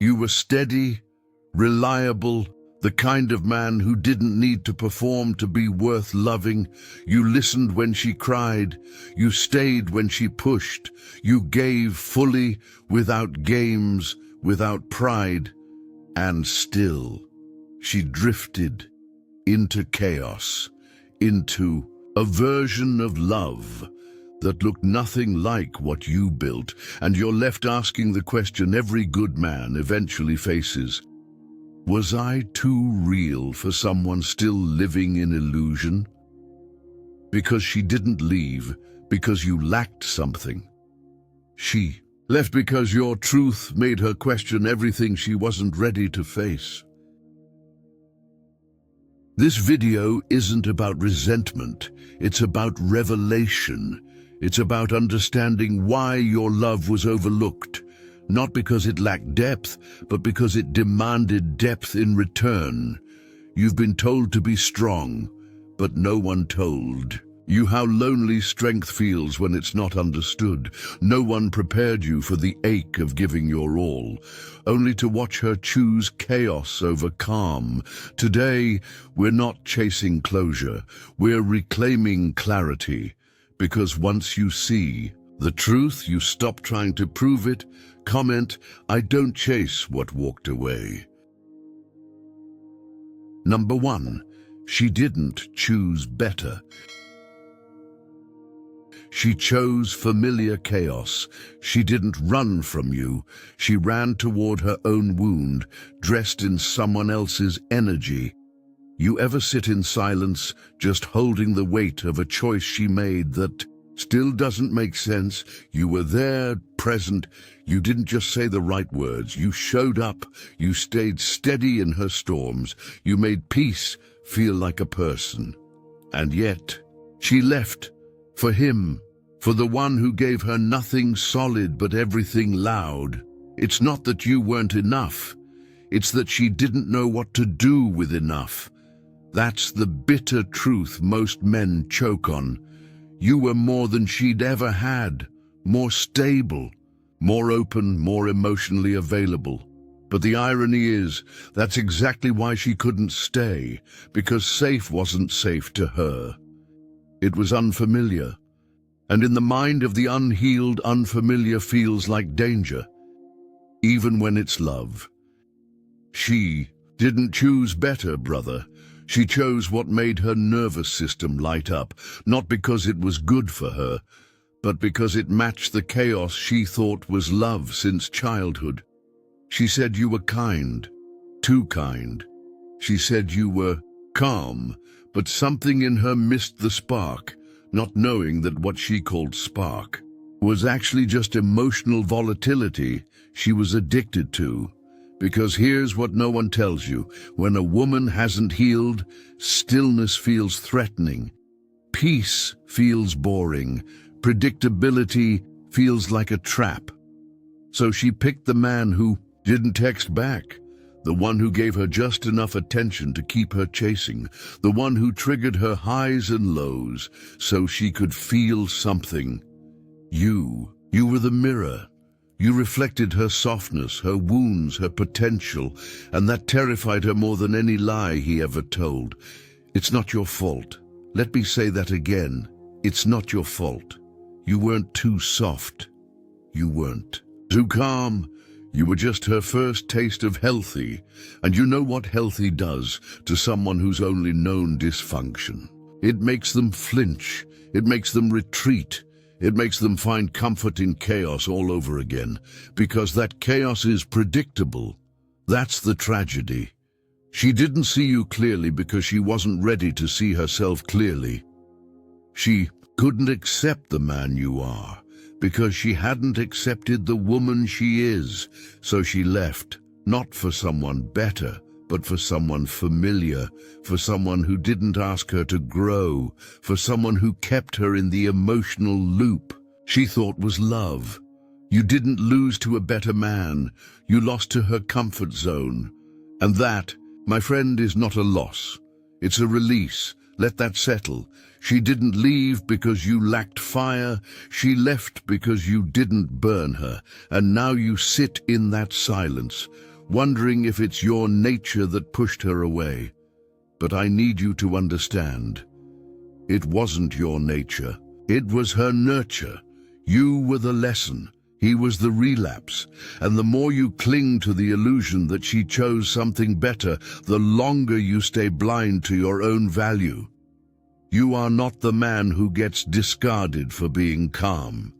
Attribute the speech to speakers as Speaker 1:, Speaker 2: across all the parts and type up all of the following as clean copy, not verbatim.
Speaker 1: You were steady, reliable, the kind of man who didn't need to perform to be worth loving. You listened when she cried. You stayed when she pushed. You gave fully, without games, without pride. And still, she drifted into chaos, into a version of love that looked nothing like what you built, and you're left asking the question every good man eventually faces. Was I too real for someone still living in illusion? Because she didn't leave, because you lacked something. She left because your truth made her question everything she wasn't ready to face. This video isn't about resentment, it's about revelation. It's about understanding why your love was overlooked, not because it lacked depth, but because it demanded depth in return. You've been told to be strong, but no one told you how lonely strength feels when it's not understood. No one prepared you for the ache of giving your all, only to watch her choose chaos over calm. Today, we're not chasing closure, we're reclaiming clarity, because once you see the truth, you stop trying to prove it. Comment, I don't chase what walked away. Number 1, she didn't choose better. She chose familiar chaos. She didn't run from you. She ran toward her own wound, dressed in someone else's energy. You ever sit in silence, just holding the weight of a choice she made that still doesn't make sense? You were there, present. You didn't just say the right words. You showed up. You stayed steady in her storms. You made peace feel like a person. And yet, she left. For him, for the one who gave her nothing solid but everything loud. It's not that you weren't enough. It's that she didn't know what to do with enough. That's the bitter truth most men choke on. You were more than she'd ever had, more stable, more open, more emotionally available. But the irony is, that's exactly why she couldn't stay, because safe wasn't safe to her. It was unfamiliar, and in the mind of the unhealed, unfamiliar feels like danger, even when it's love. She didn't choose better, brother. She chose what made her nervous system light up, not because it was good for her, but because it matched the chaos she thought was love since childhood. She said you were kind, too kind. She said you were calm, but something in her missed the spark, not knowing that what she called spark was actually just emotional volatility she was addicted to. Because here's what no one tells you: when a woman hasn't healed, stillness feels threatening, peace feels boring, predictability feels like a trap. So she picked the man who didn't text back, the one who gave her just enough attention to keep her chasing, the one who triggered her highs and lows so she could feel something. You were the mirror. You reflected her softness, her wounds, her potential, and that terrified her more than any lie he ever told. It's not your fault. Let me say that again. It's not your fault. You weren't too soft. You weren't too calm. You were just her first taste of healthy, and you know what healthy does to someone who's only known dysfunction. It makes them flinch. It makes them retreat. It makes them find comfort in chaos all over again, because that chaos is predictable. That's the tragedy. She didn't see you clearly because she wasn't ready to see herself clearly. She couldn't accept the man you are because she hadn't accepted the woman she is. So she left, not for someone better, but for someone familiar, for someone who didn't ask her to grow, for someone who kept her in the emotional loop she thought was love. You didn't lose to a better man, you lost to her comfort zone. And that, my friend, is not a loss. It's a release. Let that settle. She didn't leave because you lacked fire. She left because you didn't burn her. And now you sit in that silence, wondering if it's your nature that pushed her away. But I need you to understand. It wasn't your nature. It was her nurture. You were the lesson. He was the relapse. And the more you cling to the illusion that she chose something better, the longer you stay blind to your own value. You are not the man who gets discarded for being calm.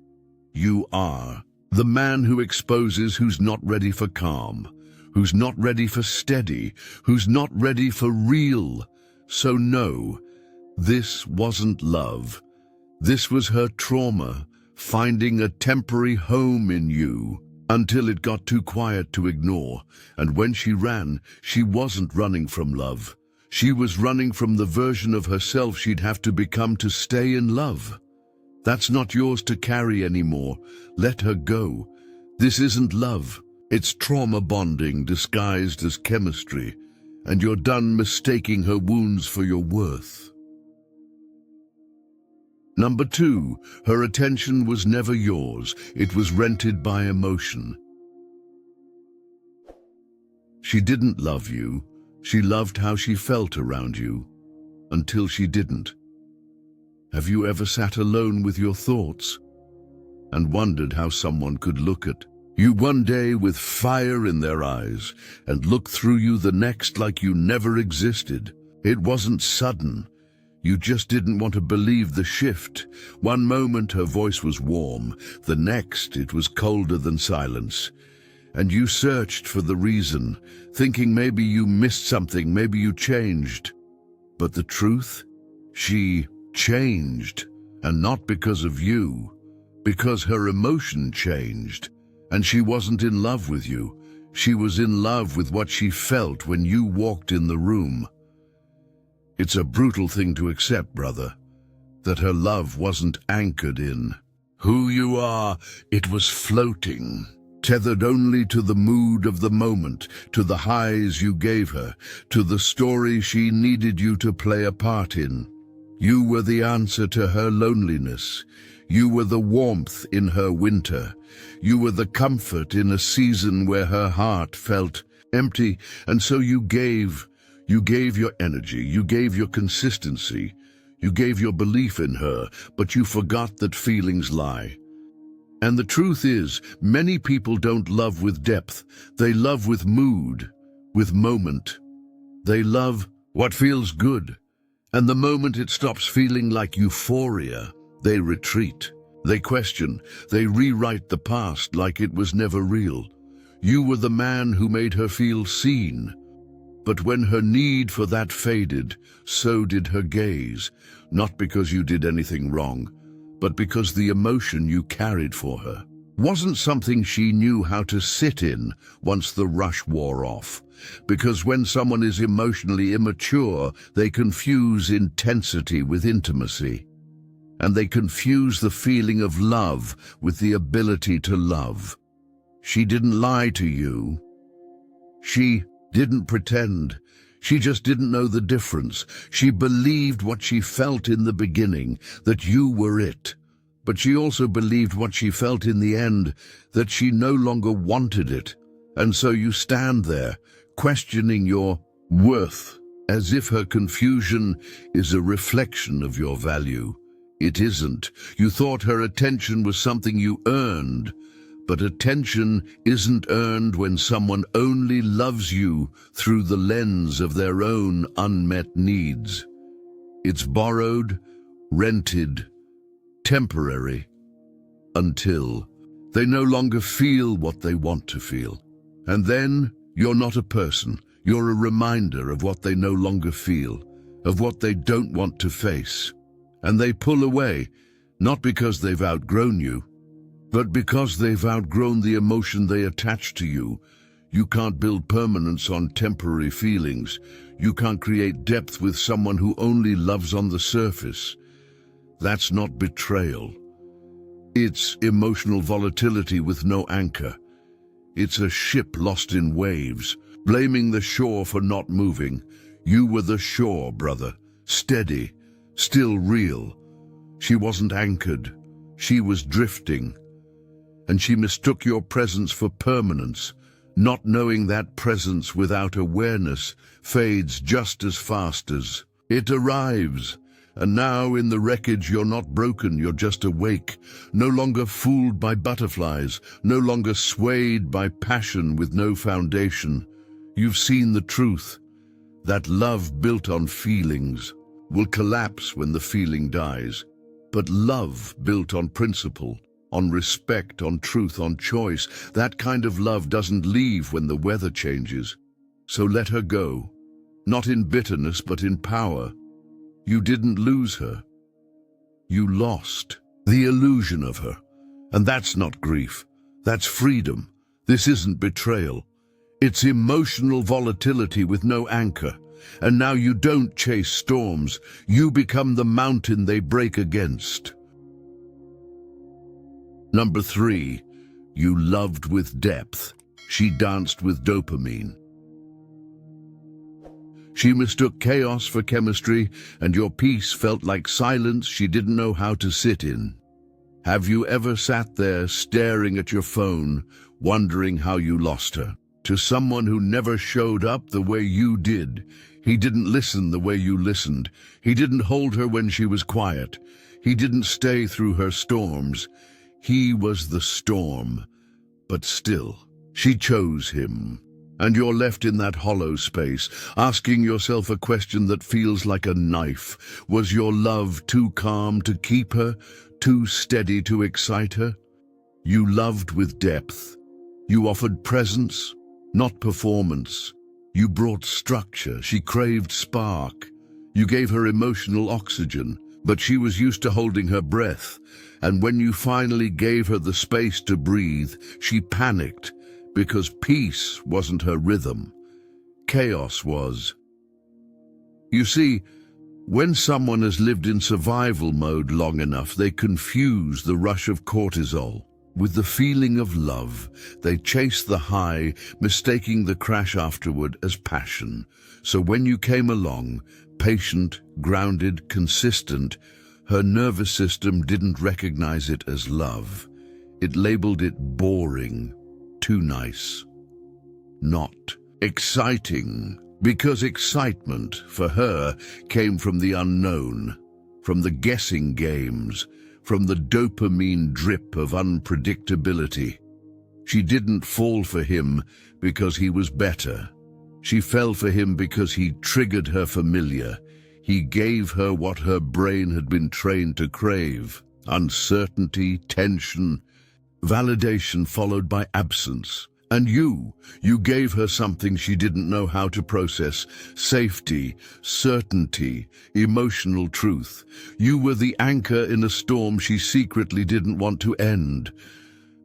Speaker 1: You are the man who exposes who's not ready for calm, who's not ready for steady, who's not ready for real. So no, this wasn't love. This was her trauma, finding a temporary home in you, until it got too quiet to ignore. And when she ran, she wasn't running from love. She was running from the version of herself she'd have to become to stay in love. That's not yours to carry anymore. Let her go. This isn't love. It's trauma bonding disguised as chemistry, and you're done mistaking her wounds for your worth. Number 2, her attention was never yours. It was rented by emotion. She didn't love you. She loved how she felt around you, until she didn't. Have you ever sat alone with your thoughts and wondered how someone could look at you one day with fire in their eyes and look through you the next like you never existed? It wasn't sudden. You just didn't want to believe the shift. One moment her voice was warm, the next it was colder than silence. And you searched for the reason, thinking maybe you missed something, maybe you changed. But the truth? She changed, and not because of you, because her emotion changed. And she wasn't in love with you. She was in love with what she felt when you walked in the room. It's a brutal thing to accept, brother, that her love wasn't anchored in who you are. It was floating, tethered only to the mood of the moment, to the highs you gave her, to the story she needed you to play a part in. You were the answer to her loneliness. You were the warmth in her winter. You were the comfort in a season where her heart felt empty, and so you gave your energy, you gave your consistency, you gave your belief in her, but you forgot that feelings lie. And the truth is, many people don't love with depth. They love with mood, with moment. They love what feels good. And the moment it stops feeling like euphoria, they retreat. They question. They rewrite the past like it was never real. You were the man who made her feel seen. But when her need for that faded, so did her gaze, not because you did anything wrong, but because the emotion you carried for her wasn't something she knew how to sit in once the rush wore off. Because when someone is emotionally immature, they confuse intensity with intimacy. And they confuse the feeling of love with the ability to love. She didn't lie to you. She didn't pretend. She just didn't know the difference. She believed what she felt in the beginning, that you were it. But she also believed what she felt in the end, that she no longer wanted it. And so you stand there, questioning your worth, as if her confusion is a reflection of your value. It isn't. You thought her attention was something you earned. But attention isn't earned when someone only loves you through the lens of their own unmet needs. It's borrowed, rented, temporary, until they no longer feel what they want to feel. And then you're not a person. You're a reminder of what they no longer feel, of what they don't want to face. And they pull away, not because they've outgrown you, but because they've outgrown the emotion they attach to you. You can't build permanence on temporary feelings. You can't create depth with someone who only loves on the surface. That's not betrayal. It's emotional volatility with no anchor. It's a ship lost in waves, blaming the shore for not moving. You were the shore, brother, steady, still real. She wasn't anchored. She was drifting. And she mistook your presence for permanence, not knowing that presence without awareness fades just as fast as it arrives. And now in the wreckage you're not broken, you're just awake, no longer fooled by butterflies, no longer swayed by passion with no foundation. You've seen the truth, that love built on feelings will collapse when the feeling dies. But love built on principle, on respect, on truth, on choice, that kind of love doesn't leave when the weather changes. So let her go, not in bitterness but in power. You didn't lose her. You lost the illusion of her. And that's not grief. That's freedom. This isn't betrayal. It's emotional volatility with no anchor. And now you don't chase storms. You become the mountain they break against. Number 3, you loved with depth. She danced with dopamine. She mistook chaos for chemistry, and your peace felt like silence she didn't know how to sit in. Have you ever sat there staring at your phone, wondering how you lost her? To someone who never showed up the way you did. He didn't listen the way you listened. He didn't hold her when she was quiet. He didn't stay through her storms. He was the storm. But still, she chose him. And you're left in that hollow space, asking yourself a question that feels like a knife. Was your love too calm to keep her, too steady to excite her? You loved with depth. You offered presence, not performance. You brought structure. She craved spark. You gave her emotional oxygen, but she was used to holding her breath. And when you finally gave her the space to breathe, she panicked. Because peace wasn't her rhythm, chaos was. You see, when someone has lived in survival mode long enough, they confuse the rush of cortisol with the feeling of love. They chase the high, mistaking the crash afterward as passion. So when you came along, patient, grounded, consistent, her nervous system didn't recognize it as love. It labeled it boring. Too nice, not exciting, because excitement for her came from the unknown, from the guessing games, from the dopamine drip of unpredictability. She didn't fall for him because he was better. She fell for him because he triggered her familiar. He gave her what her brain had been trained to crave: uncertainty, tension, validation followed by absence. And you gave her something she didn't know how to process: safety, certainty, emotional truth. You were the anchor in a storm she secretly didn't want to end.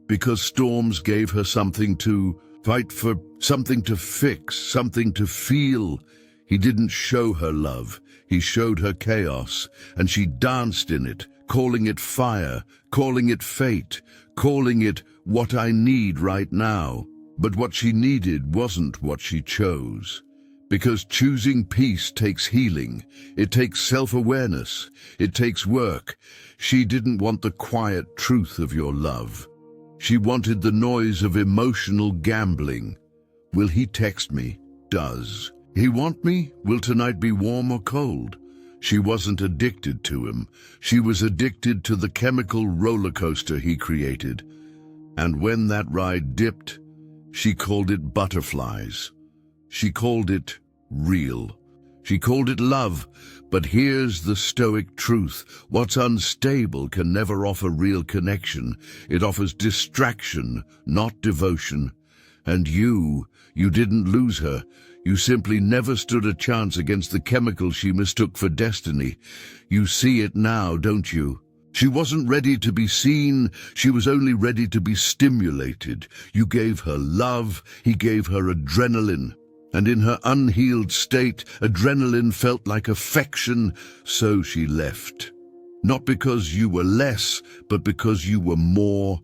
Speaker 1: Because storms gave her something to fight for, something to fix, something to feel. He didn't show her love, he showed her chaos, and she danced in it, calling it fire, calling it fate, calling it what I need right now. But what she needed wasn't what she chose. Because choosing peace takes healing, it takes self-awareness, it takes work. She didn't want the quiet truth of your love. She wanted the noise of emotional gambling. Will he text me? Does he want me? Will tonight be warm or cold? She wasn't addicted to him. She was addicted to the chemical roller coaster he created. And when that ride dipped, she called it butterflies. She called it real. She called it love. But here's the Stoic truth. What's unstable can never offer real connection. It offers distraction, not devotion. And you didn't lose her. You simply never stood a chance against the chemical she mistook for destiny. You see it now, don't you? She wasn't ready to be seen, she was only ready to be stimulated. You gave her love, he gave her adrenaline. And in her unhealed state, adrenaline felt like affection, so she left. Not because you were less, but because you were more.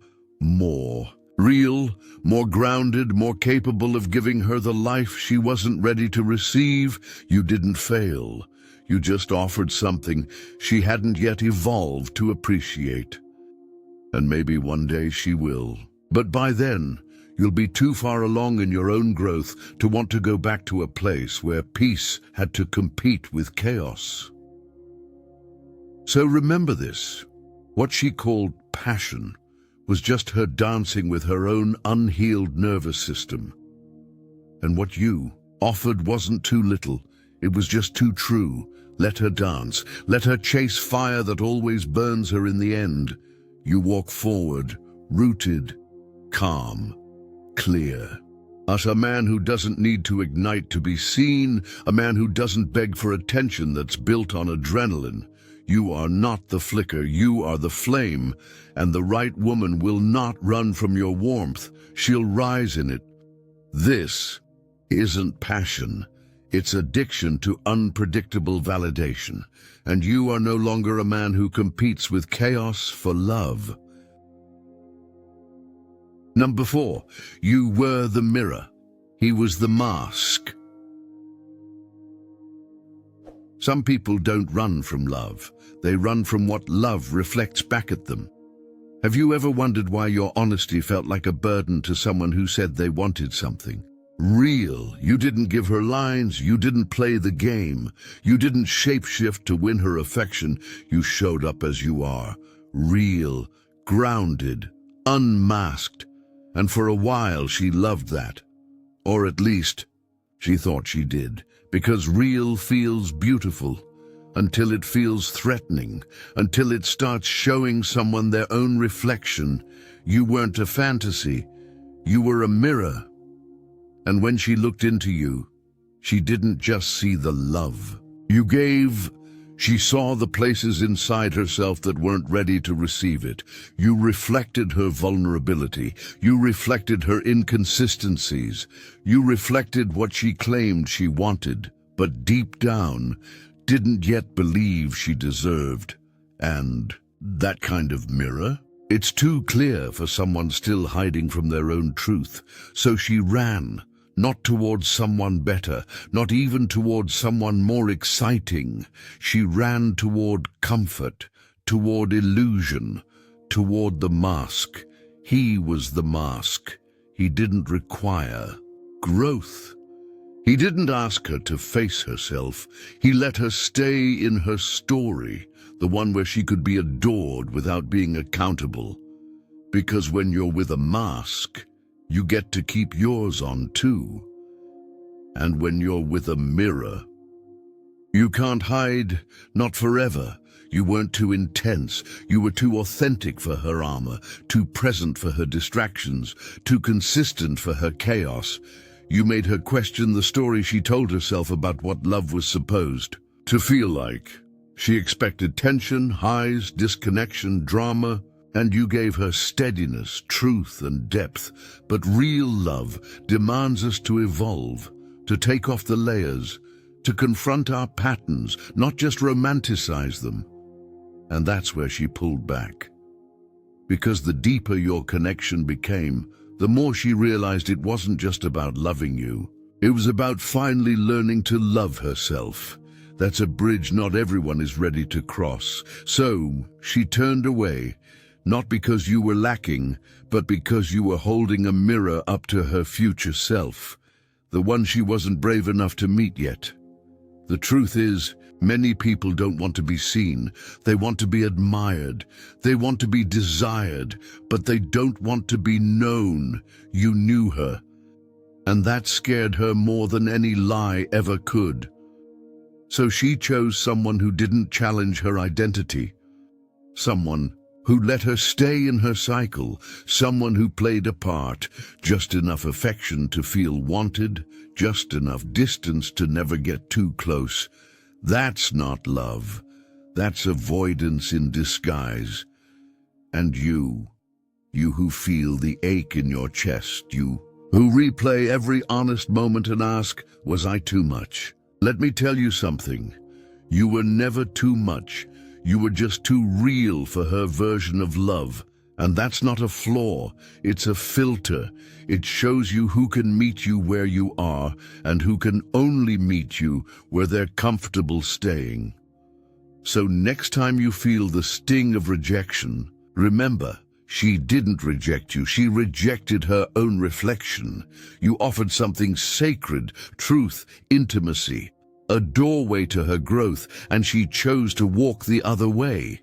Speaker 1: Real, more grounded, more capable of giving her the life she wasn't ready to receive. You didn't fail. You just offered something she hadn't yet evolved to appreciate. And maybe one day she will. But by then, You'll be too far along in your own growth to want to go back to a place where peace had to compete with chaos. So remember this. What she called passion was just her dancing with her own unhealed nervous system. And what you offered wasn't too little, it was just too true. Let her dance, let her chase fire that always burns her in the end. You walk forward, rooted, calm, clear. As a man who doesn't need to ignite to be seen, a man who doesn't beg for attention that's built on adrenaline. You are not the flicker, you are the flame, and the right woman will not run from your warmth, she'll rise in it. This isn't passion. It's addiction to unpredictable validation, and you are no longer a man who competes with chaos for love. Number 4, you were the mirror. He was the mask. Some people don't run from love. They run from what love reflects back at them. Have you ever wondered why your honesty felt like a burden to someone who said they wanted something? Real. You didn't give her lines, you didn't play the game, you didn't shapeshift to win her affection, you showed up as you are. Real, grounded, unmasked, and for a while she loved that. Or at least, she thought she did, because real feels beautiful, until it feels threatening, until it starts showing someone their own reflection. You weren't a fantasy, you were a mirror. And when she looked into you, she didn't just see the love you gave, she saw the places inside herself that weren't ready to receive it. You reflected her vulnerability. You reflected her inconsistencies. You reflected what she claimed she wanted, but deep down, didn't yet believe she deserved. And that kind of mirror? It's too clear for someone still hiding from their own truth. So she ran. Not towards someone better, not even towards someone more exciting. She ran toward comfort, toward illusion, toward the mask. He was the mask. He didn't require growth. He didn't ask her to face herself. He let her stay in her story, the one where she could be adored without being accountable. Because when you're with a mask, you get to keep yours on too. And when you're with a mirror, you can't hide, not forever. You weren't too intense. You were too authentic for her armor, too present for her distractions, too consistent for her chaos. You made her question the story she told herself about what love was supposed to feel like. She expected tension, highs, disconnection, drama, and you gave her steadiness, truth, and depth. But real love demands us to evolve, to take off the layers, to confront our patterns, not just romanticize them. And that's where she pulled back. Because the deeper your connection became, the more she realized it wasn't just about loving you. It was about finally learning to love herself. That's a bridge not everyone is ready to cross. So she turned away, not because you were lacking, but because you were holding a mirror up to her future self, the one she wasn't brave enough to meet yet. The truth is, many people don't want to be seen. They want to be admired. They want to be desired, but they don't want to be known. You knew her, and that scared her more than any lie ever could. So she chose someone who didn't challenge her identity, someone who let her stay in her cycle, someone who played a part, just enough affection to feel wanted, just enough distance to never get too close. That's not love. That's avoidance in disguise. And you who feel the ache in your chest, you who replay every honest moment and ask, was I too much? Let me tell you something. You were never too much. You were just too real for her version of love. And that's not a flaw, it's a filter. It shows you who can meet you where you are and who can only meet you where they're comfortable staying. So next time you feel the sting of rejection, remember, She didn't reject you, she rejected her own reflection. You offered something sacred, truth, intimacy, a doorway to her growth, and she chose to walk the other way.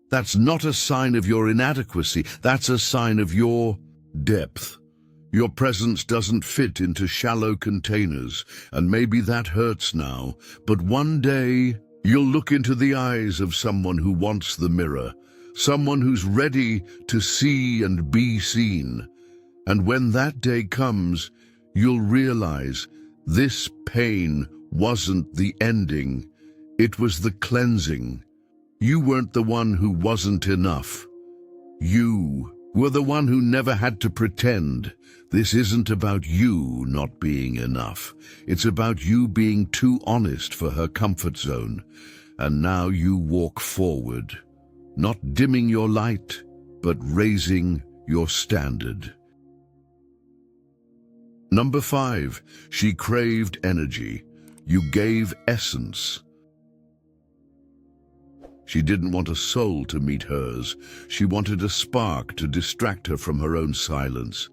Speaker 1: That's not a sign of your inadequacy, that's a sign of your depth. Your presence doesn't fit into shallow containers, and maybe that hurts now, but one day you'll look into the eyes of someone who wants the mirror, someone who's ready to see and be seen. And when that day comes, you'll realize this pain wasn't the ending, it was the cleansing. You weren't the one who wasn't enough. You were the one who never had to pretend. This isn't about you not being enough. It's about you being too honest for her comfort zone. And now you walk forward, not dimming your light, but raising your standard. Number 5, she craved energy. You gave essence. She didn't want a soul to meet hers. She wanted a spark to distract her from her own silence.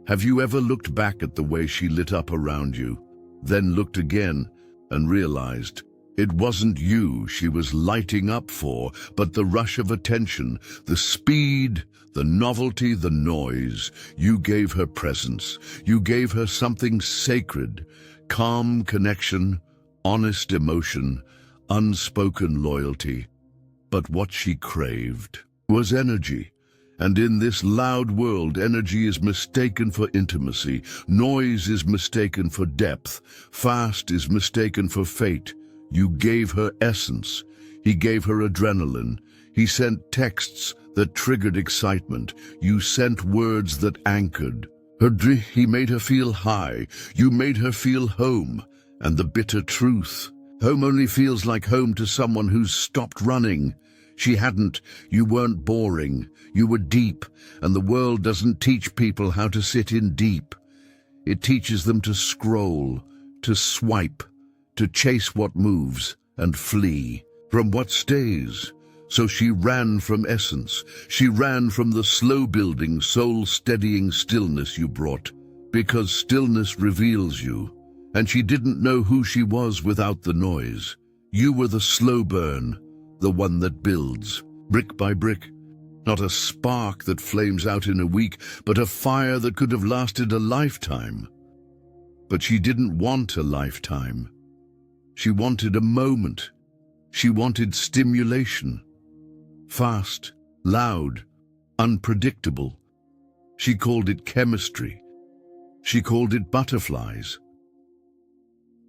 Speaker 1: Have you ever looked back at the way she lit up around you, then looked again and realized it wasn't you she was lighting up for, but the rush of attention, the speed, the novelty, the noise? You gave her presence. You gave her something sacred, calm connection, honest emotion, unspoken loyalty. But what she craved was energy. And in this loud world, energy is mistaken for intimacy. Noise is mistaken for depth. Fast is mistaken for fate. You gave her essence. He gave her adrenaline. He sent texts that triggered excitement. You sent words that anchored. He made her feel high. You made her feel home. And the bitter truth: home only feels like home to someone who's stopped running. She hadn't. You weren't boring. You were deep, and the world doesn't teach people how to sit in deep. It teaches them to scroll, to swipe, to chase what moves and flee from what stays. So she ran from essence. She ran from the slow-building, soul-steadying stillness you brought, because stillness reveals you. And she didn't know who she was without the noise. You were the slow burn, the one that builds, brick by brick. Not a spark that flames out in a week, but a fire that could have lasted a lifetime. But she didn't want a lifetime. She wanted a moment. She wanted stimulation. Fast, loud, unpredictable. She called it chemistry. She called it butterflies.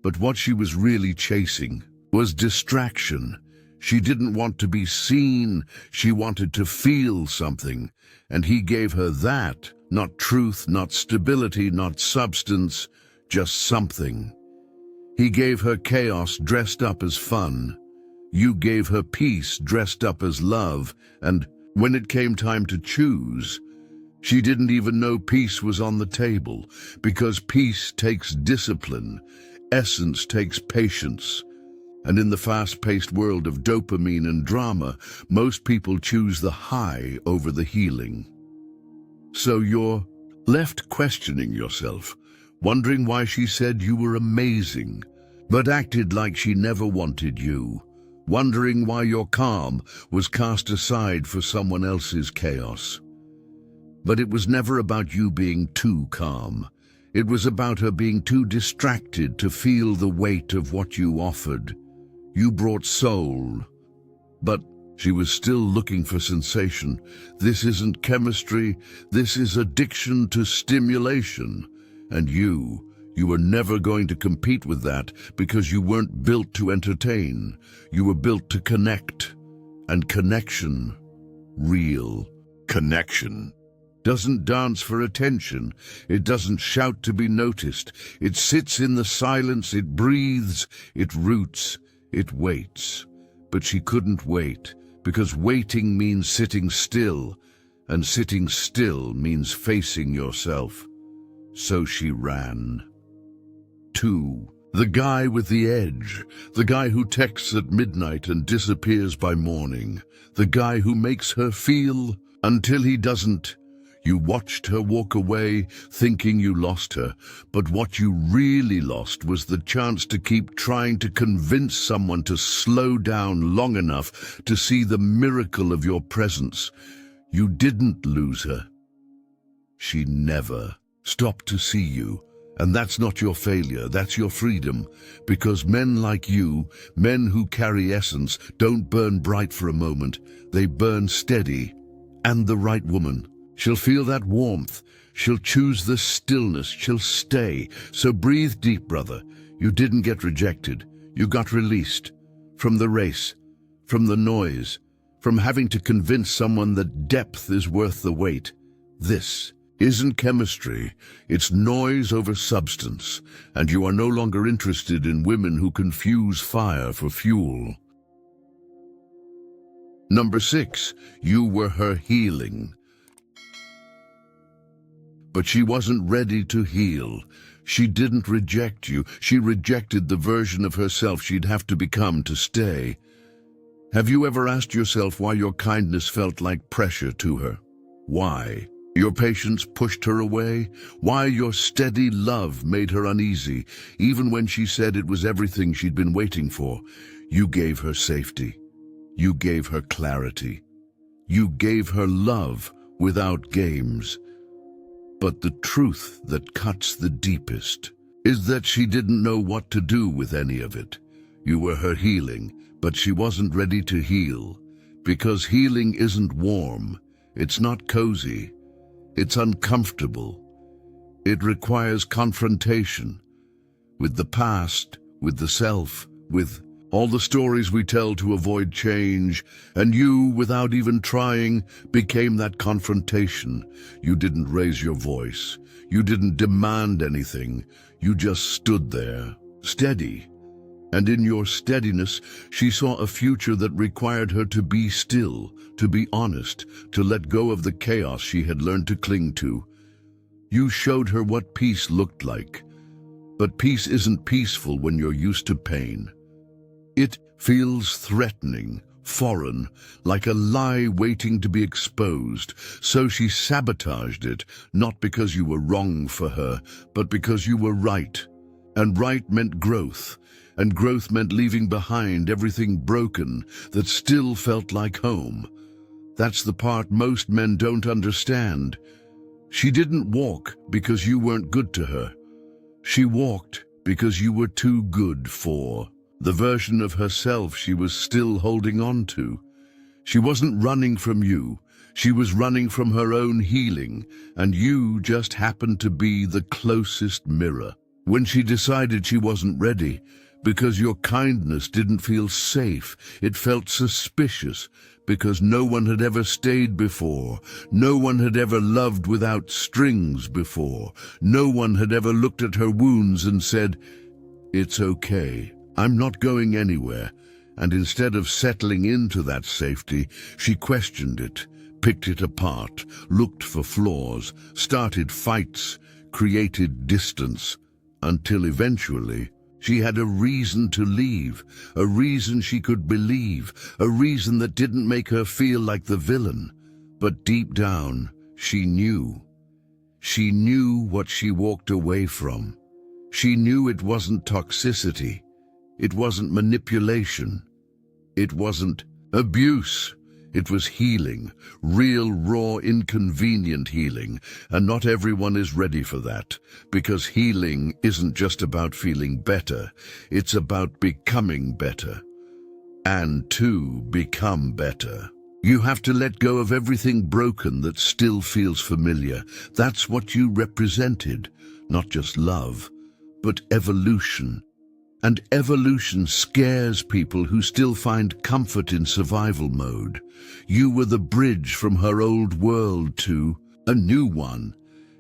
Speaker 1: But what she was really chasing was distraction. She didn't want to be seen. She wanted to feel something. And he gave her that. Not truth, not stability, not substance, just something. He gave her chaos dressed up as fun. You gave her peace dressed up as love. And when it came time to choose, she didn't even know peace was on the table, because peace takes discipline. Essence takes patience. And in the fast-paced world of dopamine and drama, most people choose the high over the healing. So you're left questioning yourself, wondering why she said you were amazing, but acted like she never wanted you, wondering why your calm was cast aside for someone else's chaos. But it was never about you being too calm. It was about her being too distracted to feel the weight of what you offered. You brought soul, but she was still looking for sensation. This isn't chemistry, this is addiction to stimulation. And you were never going to compete with that, because you weren't built to entertain. You were built to connect. And connection, real connection, doesn't dance for attention. It doesn't shout to be noticed. It sits in the silence, it breathes, it roots. It waits. But she couldn't wait, because waiting means sitting still, and sitting still means facing yourself. So she ran. 2. The guy with the edge. The guy who texts at midnight and disappears by morning. The guy who makes her feel Until he doesn't. You watched her walk away, thinking you lost her, but what you really lost was the chance to keep trying to convince someone to slow down long enough to see the miracle of your presence. You didn't lose her. She never stopped to see you. And that's not your failure, that's your freedom. Because men like you, men who carry essence, don't burn bright for a moment. They burn steady. And the right woman, she'll feel that warmth. She'll choose the stillness. She'll stay. So breathe deep, brother. You didn't get rejected. You got released. From the race. From the noise. From having to convince someone that depth is worth the wait. This isn't chemistry. It's noise over substance. And you are no longer interested in women who confuse fire for fuel. Number 6, you were her healing. But she wasn't ready to heal. She didn't reject you. She rejected the version of herself she'd have to become to stay. Have you ever asked yourself why your kindness felt like pressure to her? Why? Your patience pushed her away? Why your steady love made her uneasy, even when she said it was everything she'd been waiting for? You gave her safety. You gave her clarity. You gave her love without games. But the truth that cuts the deepest is that she didn't know what to do with any of it. You were her healing, but she wasn't ready to heal. Because healing isn't warm. It's not cozy. It's uncomfortable. It requires confrontation with the past, with the self, with all the stories we tell to avoid change, and you, without even trying, became that confrontation. You didn't raise your voice. You didn't demand anything. You just stood there, steady. And in your steadiness, she saw a future that required her to be still, to be honest, to let go of the chaos she had learned to cling to. You showed her what peace looked like. But peace isn't peaceful when you're used to pain. It feels threatening, foreign, like a lie waiting to be exposed. So she sabotaged it, not because you were wrong for her, but because you were right. And right meant growth. And growth meant leaving behind everything broken that still felt like home. That's the part most men don't understand. She didn't walk because you weren't good to her. She walked because you were too good for the version of herself she was still holding on to. She wasn't running from you. She was running from her own healing, and you just happened to be the closest mirror. When she decided she wasn't ready, because your kindness didn't feel safe, it felt suspicious, because no one had ever stayed before. No one had ever loved without strings before. No one had ever looked at her wounds and said, "It's okay, I'm not going anywhere." And instead of settling into that safety, she questioned it, picked it apart, looked for flaws, started fights, created distance, until eventually she had a reason to leave, a reason she could believe, a reason that didn't make her feel like the villain. But deep down, she knew. She knew what she walked away from. She knew it wasn't toxicity. It wasn't manipulation. It wasn't abuse. It was healing, real, raw, inconvenient healing, and not everyone is ready for that, because healing isn't just about feeling better, it's about becoming better. And to become better, you have to let go of everything broken that still feels familiar. That's what you represented, not just love, but evolution. And evolution scares people who still find comfort in survival mode. You were the bridge from her old world to a new one.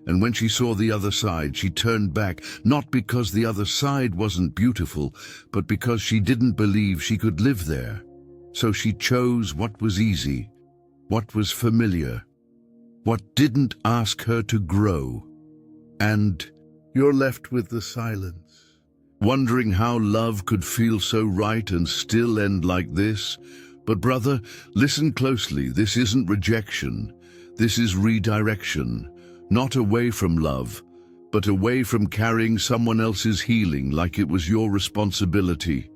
Speaker 1: And when she saw the other side, she turned back, not because the other side wasn't beautiful, but because she didn't believe she could live there. So she chose what was easy, what was familiar, what didn't ask her to grow. And you're left with the silence, wondering how love could feel so right and still end like this. But brother, listen closely, this isn't rejection. This is redirection, not away from love, but away from carrying someone else's healing like it was your responsibility.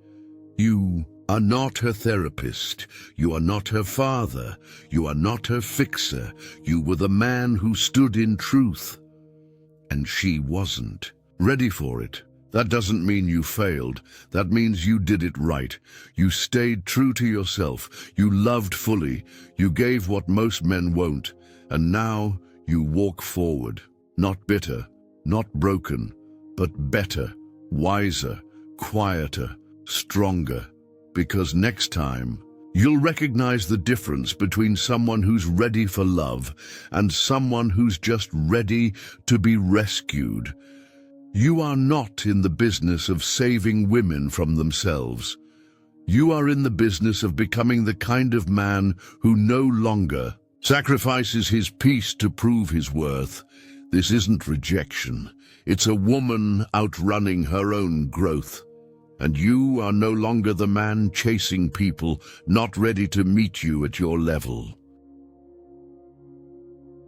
Speaker 1: You are not her therapist. You are not her father. You are not her fixer. You were the man who stood in truth. And she wasn't ready for it. That doesn't mean you failed. That means you did it right. You stayed true to yourself. You loved fully. You gave what most men won't. And now you walk forward, not bitter, not broken, but better, wiser, quieter, stronger. Because next time, you'll recognize the difference between someone who's ready for love and someone who's just ready to be rescued. You are not in the business of saving women from themselves. You are in the business of becoming the kind of man who no longer sacrifices his peace to prove his worth. This isn't rejection. It's a woman outrunning her own growth. And you are no longer the man chasing people not ready to meet you at your level.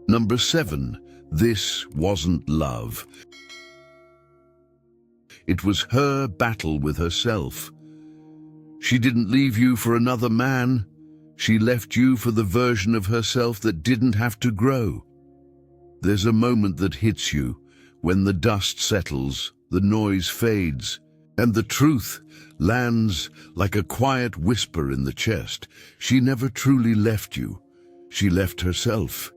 Speaker 1: Number 7, this wasn't love. It was her battle with herself. She didn't leave you for another man. She left you for the version of herself that didn't have to grow. There's a moment that hits you when the dust settles, the noise fades, and the truth lands like a quiet whisper in the chest. She never truly left you. She left herself.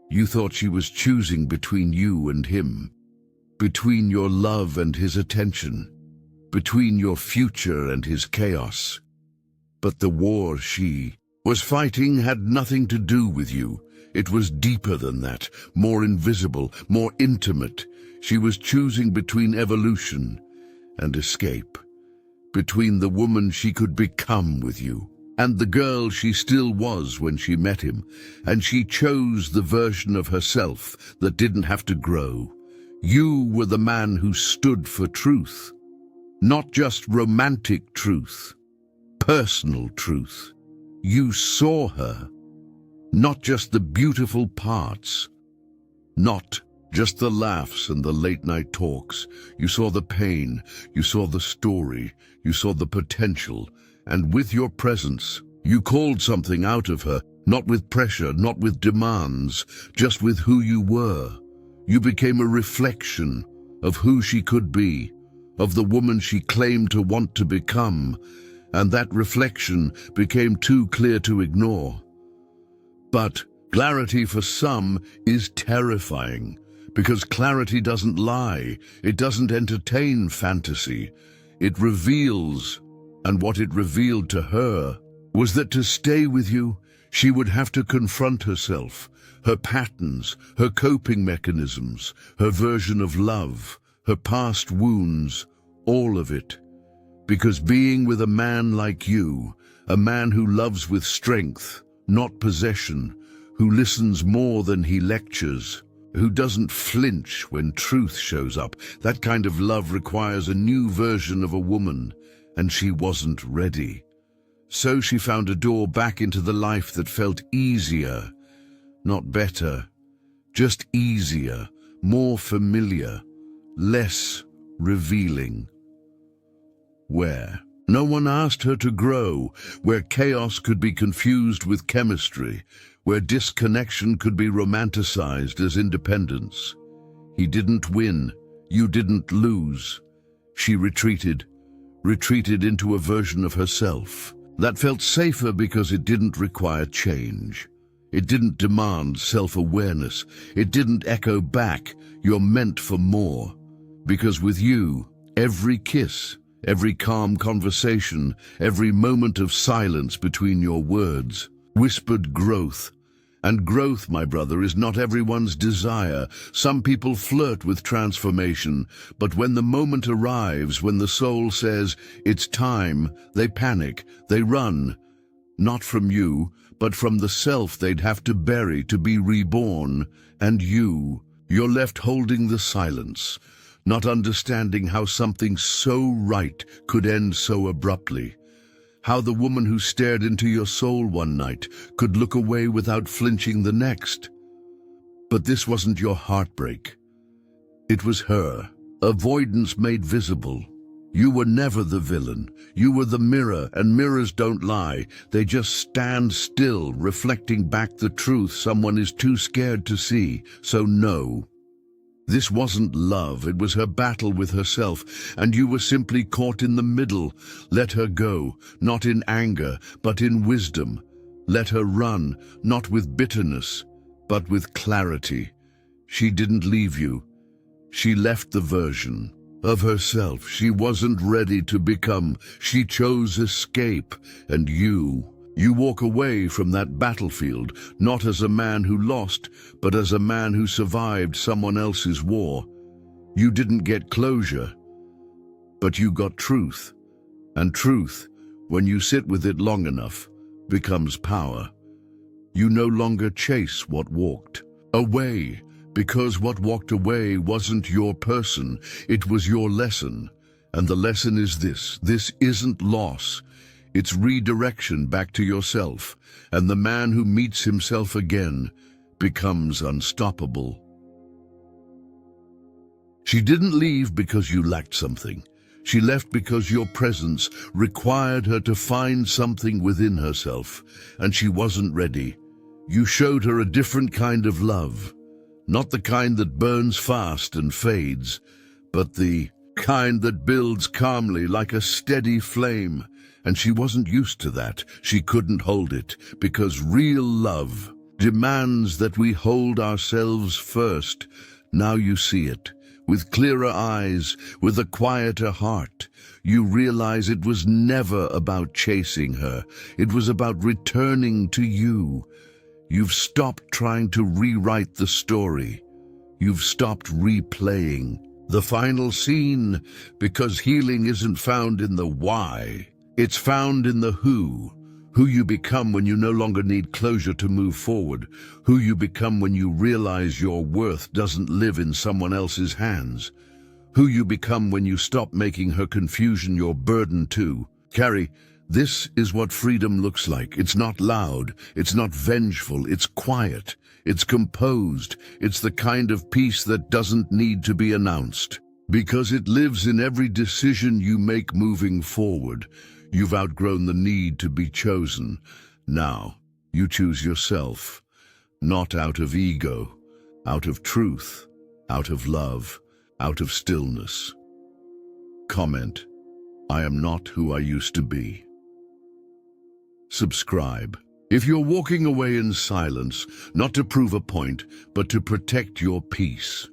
Speaker 1: You thought she was choosing between you and him, between your love and his attention, between your future and his chaos. But the war she was fighting had nothing to do with you. It was deeper than that, more invisible, more intimate. She was choosing between evolution and escape, between the woman she could become with you and the girl she still was when she met him, and she chose the version of herself that didn't have to grow. You were the man who stood for truth, not just romantic truth, personal truth. You saw her, not just the beautiful parts, not just the laughs and the late-night talks. You saw the pain, you saw the story, you saw the potential, and with your presence, you called something out of her, not with pressure, not with demands, just with who you were. You became a reflection of who she could be, of the woman she claimed to want to become, and that reflection became too clear to ignore. But clarity for some is terrifying, because clarity doesn't lie, it doesn't entertain fantasy, it reveals, and what it revealed to her was that to stay with you, she would have to confront herself, her patterns, her coping mechanisms, her version of love, her past wounds, all of it. Because being with a man like you, a man who loves with strength, not possession, who listens more than he lectures, who doesn't flinch when truth shows up, that kind of love requires a new version of a woman, and she wasn't ready. So she found a door back into the life that felt easier, not better, just easier, more familiar, less revealing. Where no one asked her to grow, where chaos could be confused with chemistry, where disconnection could be romanticized as independence. He didn't win, you didn't lose. She retreated into a version of herself that felt safer because it didn't require change. It didn't demand self-awareness. It didn't echo back, "You're meant for more." Because with you, every kiss, every calm conversation, every moment of silence between your words whispered growth. And growth, my brother, is not everyone's desire. Some people flirt with transformation, but when the moment arrives, when the soul says, "It's time," they panic, they run. Not from you, but from the self they'd have to bury to be reborn. And you're left holding the silence, not understanding how something so right could end so abruptly. How the woman who stared into your soul one night could look away without flinching the next. But this wasn't your heartbreak. It was her. Avoidance made visible. You were never the villain. You were the mirror, and mirrors don't lie. They just stand still, reflecting back the truth someone is too scared to see. So no. This wasn't love, it was her battle with herself, and you were simply caught in the middle. Let her go, not in anger, but in wisdom. Let her run, not with bitterness, but with clarity. She didn't leave you. She left the version of herself she wasn't ready to become. She chose escape, and you walk away from that battlefield, not as a man who lost, but as a man who survived someone else's war. You didn't get closure, but you got truth. And truth, when you sit with it long enough, becomes power. You no longer chase what walked away, because what walked away wasn't your person, it was your lesson. And the lesson is this isn't loss, it's redirection back to yourself, and the man who meets himself again becomes unstoppable. She didn't leave because you lacked something. She left because your presence required her to find something within herself, and she wasn't ready. You showed her a different kind of love. Not the kind that burns fast and fades, but the kind that builds calmly like a steady flame. And she wasn't used to that. She couldn't hold it, because real love demands that we hold ourselves first. Now you see it. With clearer eyes, with a quieter heart, you realize it was never about chasing her. It was about returning to you. You've stopped trying to rewrite the story. You've stopped replaying the final scene, because healing isn't found in the why. It's found in the who you become when you no longer need closure to move forward, who you become when you realize your worth doesn't live in someone else's hands, who you become when you stop making her confusion your burden too. Carrie, this is what freedom looks like. It's not loud, it's not vengeful, it's quiet, it's composed, it's the kind of peace that doesn't need to be announced, because it lives in every decision you make moving forward. You've outgrown the need to be chosen. Now, you choose yourself, not out of ego, out of truth, out of love, out of stillness. Comment: I am not who I used to be. Subscribe if you're walking away in silence, not to prove a point, but to protect your peace.